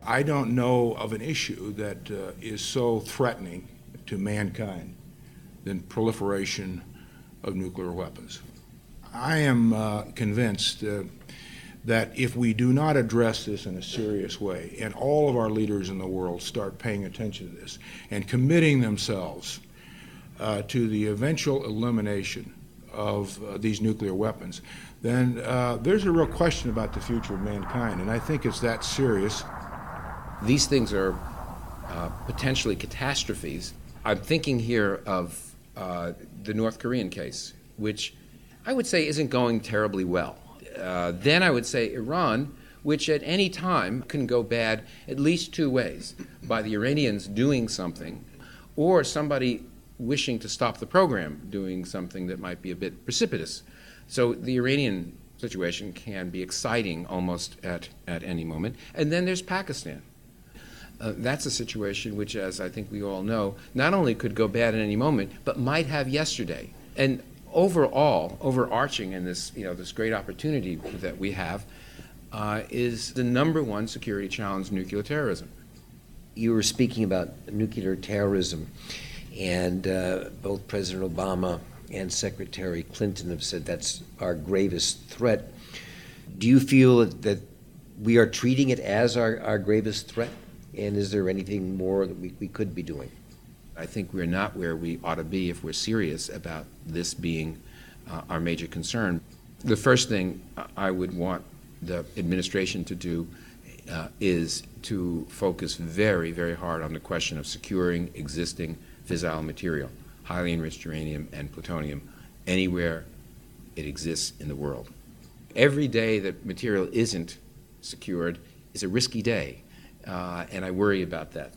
I don't know of an issue that is so threatening to mankind than proliferation of nuclear weapons. I am convinced that if we do not address this in a serious way, and all of our leaders in the world start paying attention to this and committing themselves to the eventual elimination of these nuclear weapons, then there's a real question about the future of mankind, and I think it's that serious. These things are potentially catastrophes. I'm thinking here of the North Korean case, which I would say isn't going terribly well. Then I would say Iran, which at any time can go bad at least two ways: by the Iranians doing something, or somebody wishing to stop the program doing something that might be a bit precipitous. So the Iranian situation can be exciting almost at any moment. And then there's Pakistan. That's a situation which, as I think we all know, not only could go bad at any moment, but might have yesterday. And overall, overarching in this, this great opportunity that we have, is the number one security challenge: nuclear terrorism. You were speaking about nuclear terrorism, and both President Obama and Secretary Clinton have said that's our gravest threat. Do you feel that we are treating it as our gravest threat? And is there anything more that we could be doing? I think we're not where we ought to be if we're serious about this being our major concern. The first thing I would want the administration to do is to focus very, very hard on the question of securing existing fissile material, highly enriched uranium and plutonium, anywhere it exists in the world. Every day that material isn't secured is a risky day, and I worry about that.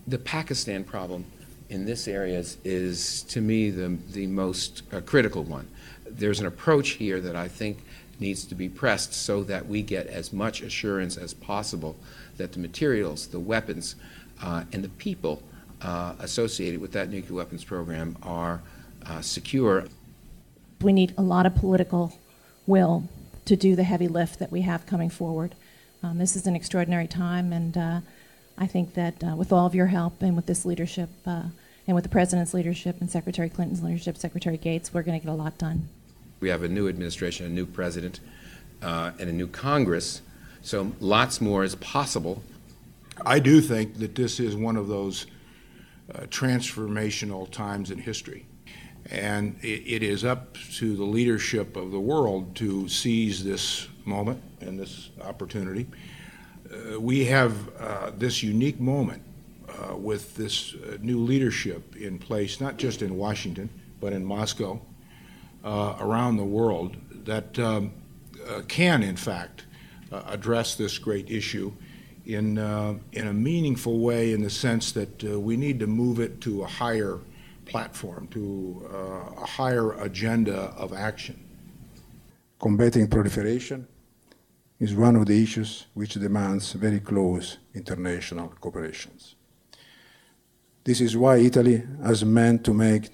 The Pakistan problem in this area is to me, the most critical one. There's an approach here that I think needs to be pressed so that we get as much assurance as possible that the materials, the weapons, and the people associated with that nuclear weapons program are secure. We need a lot of political will to do the heavy lift that we have coming forward. This is an extraordinary time, and I think that with all of your help and with this leadership, and with the President's leadership and Secretary Clinton's leadership, Secretary Gates, we're going to get a lot done. We have a new administration, a new president, and a new Congress, so lots more is possible. I do think that this is one of those transformational times in history, and it is up to the leadership of the world to seize this moment and this opportunity. We have this unique moment with this new leadership in place, not just in Washington, but in Moscow, around the world, that can, in fact, address this great issue in a meaningful way, in the sense that we need to move it to a higher platform, to a higher agenda of action. Combating proliferation is one of the issues which demands very close international cooperation. This is why Italy has meant to make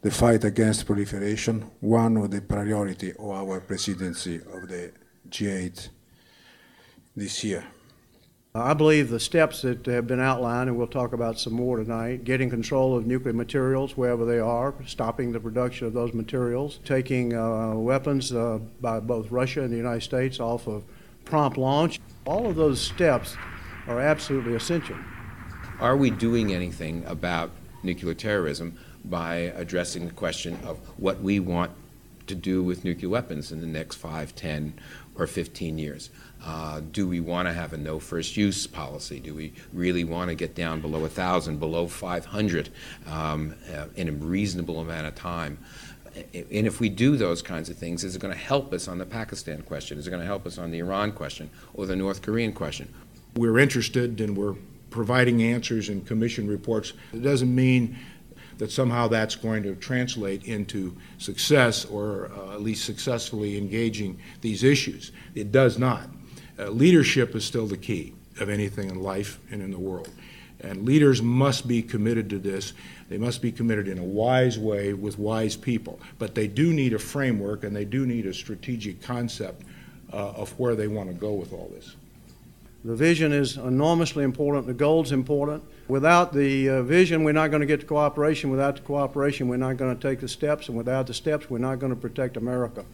the fight against proliferation one of the priorities of our presidency of the G8 this year. I believe the steps that have been outlined, and we'll talk about some more tonight: getting control of nuclear materials wherever they are, stopping the production of those materials, taking weapons by both Russia and the United States off of prompt launch. All of those steps are absolutely essential. Are we doing anything about nuclear terrorism by addressing the question of what we want to do with nuclear weapons in the next 5, 10, or 15 years? Do we want to have a no first use policy? Do we really want to get down below 1,000, below 500 in a reasonable amount of time? And if we do those kinds of things, is it going to help us on the Pakistan question? Is it going to help us on the Iran question or the North Korean question? We're interested and we're providing answers in commission reports. It doesn't mean that somehow that's going to translate into success, or at least successfully engaging these issues. It does not. Leadership is still the key of anything in life and in the world. And leaders must be committed to this. They must be committed in a wise way with wise people. But they do need a framework, and they do need a strategic concept of where they want to go with all this. The vision is enormously important. The goal's important. Without the vision, we're not going to get the cooperation. Without the cooperation, we're not going to take the steps. And without the steps, we're not going to protect America.